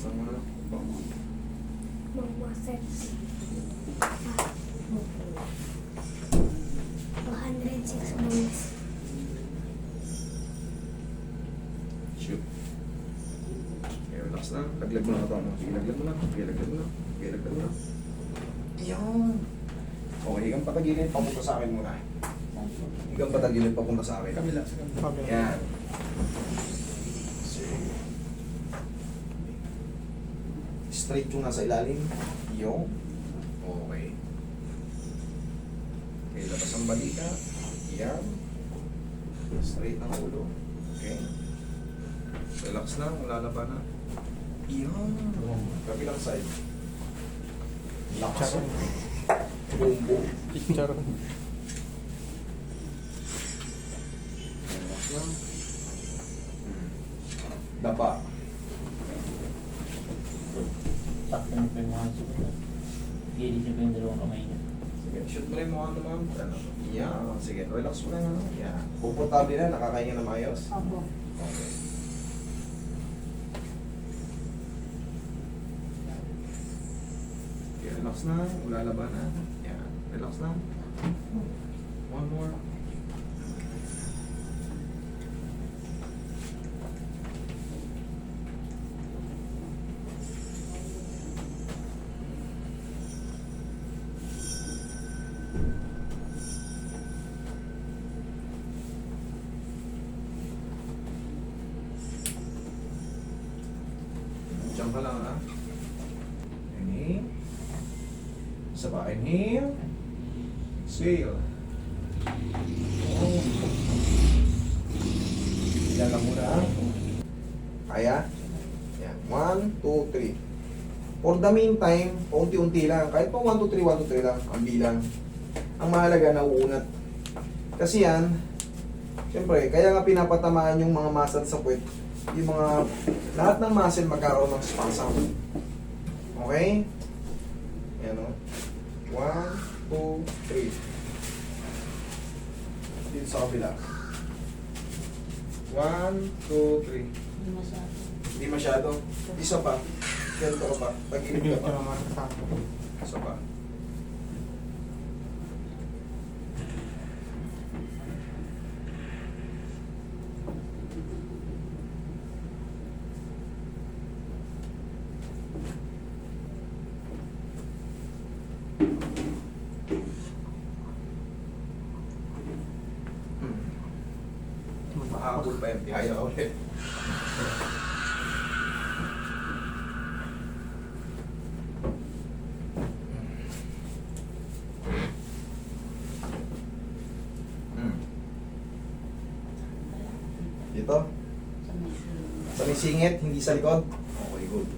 Relax lang muna. Mag-massage. 206 minutes. Shoot. Okay, relax lang. Laglag mo na ito. Sige, laglag mo na. Sige, laglag mo na. Sige, laglag mo na. Ayan. Okay, higang patagilid. Papunta sa akin muna. Higang patagilid. Papunta sa akin. Kabila, sa kabila. Ayan. Sige. Straight yung nasa ilalim. Yung. Okay. Okay, labas ang balita. Yan. Straight ang ulo. Okay. Relax lang, wala laban na. Yan. Kabilang side. Lakas. Boom, boom. Picture. Relax lang. Dapa. Sakto na po yung mga sugat. Gilid niyo po yung dalawang kamay niya. Sige, shoot mo rin mo ano ma'am. Ano? Yan. Sige, relax mo lang. Ano? Yan. Komportable na, nakakahinga na maayos. Opo. Okay. Okay, relax na. Wala laban na. Yan. Relax lang. One more. Diyan ka lang ha. Inhale. Isa pa. Inhale. Exhale. Ilan lang muna ha. Kaya? Yan. 1, 2, 3. For the meantime, unti-unti lang. Kahit pa 1, 2, 3, 1, 2, 3 lang. Ang bilang. Ang mahalaga, nauunat. Kasi yan, siyempre, kaya nga pinapatamaan yung mga muscle sa puwet. Yung mga, lahat ng muscle magkakaroon ng spasm. Okay? Ayan o. 1, 2, 3. Dito sa kabila. 1, 2, 3. Hindi masyado. Hindi masyado. Isa pa. Ganito ka pa. Tagilid Sige, ka pa. ito naman sa akin. Isa pa. Mahabol pa yung tihaya ka ulit. Dito? Sa may sugat. Sa may singit, hindi sa likod? Okay, good.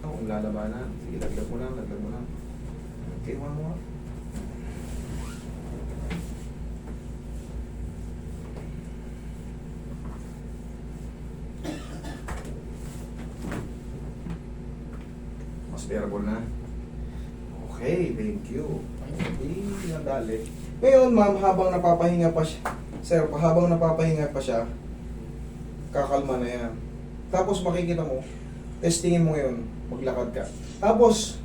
Kung lalabanan, sige, laglag mo lang, laglag mo lang. Okay, one more. Mas bearable na. Okay, thank you. Hindi nadali. Ngayon, ma'am, habang napapahinga pa siya, sir, habang napapahinga pa siya, kakalma na yan. Tapos makikita mo, testingin mo ngayon, maglakad ka. Tapos,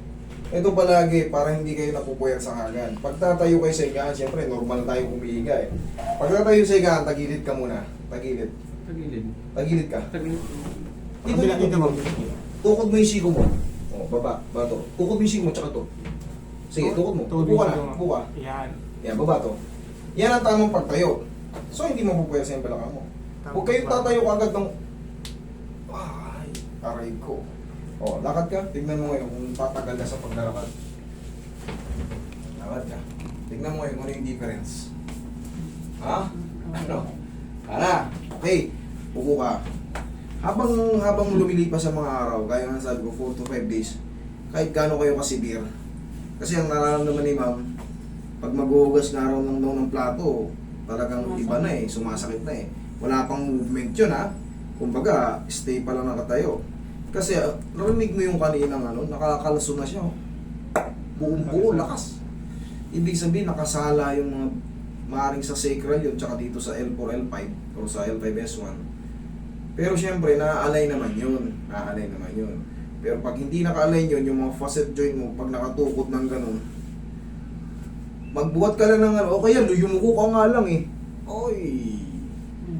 ito palagi, para hindi kayo napupuyat sa kagan. Pag tatayo kayo sa higaan, siyempre, normal tayo umiiga eh. Pag tatayo sa higaan, tagilid ka muna. Tagilid. Tagilid. Tagilid ka. Tagilid. Dito, Kabila, dito, dito, ma'am. Tukod mo yung siko mo. O, baba, bato. Tukod mo yung siko mo, tsaka to. Sige, tukod mo. Tukod Upo ka yung na, siko mo. upo ka. Yan. Yan, baba to. Yan ang tamang pagtayo. So, hindi mapupuyat sa yung balakang mo. Huwag kayong tatayo agad ng... Ay, aray ko. O, lakad ka. Tignan mo ngayon kung tatagal ka sa paglalakad. Lakad ka. Tignan mo ngayon kung ano yung difference. Ha? Ano? Tara. Okay. Upo ka. Habang lumilipas sa mga araw, gaya nga sabi ko, 4 to 5 days, kahit gaano kayo kasibir. Kasi ang nararamdaman ni ma'am, pag maghuhugas na araw ng daw ng plato, talagang iba na eh, sumasakit na eh. Wala pang movement yun ha. Kumbaga, stay pa lang nakatayo. Kasi narinig mo yung kaninang ano, nakakalaso na siya. Oh. Buong buo, lakas. Ibig sabihin, nakasala yung mga maaaring sa sacral yun, tsaka dito sa L4, L5, o sa L5S1. Pero syempre, na-align naman yun. Na-align naman yun. Pero pag hindi naka-align yun, yung mga facet joint mo, pag nakatukod ng ganun, magbuhat ka lang ng ano, o kaya yumuko ka nga lang eh. Oy!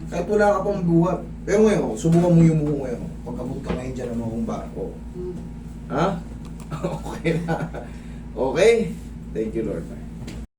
Kahit wala ka pang buhat. Pero ngayon, subukan mo yumuko ngayon. Pagkabot ka ngayon dyan ng mga barko. Ha? Okay na. Okay? Thank you, Lord.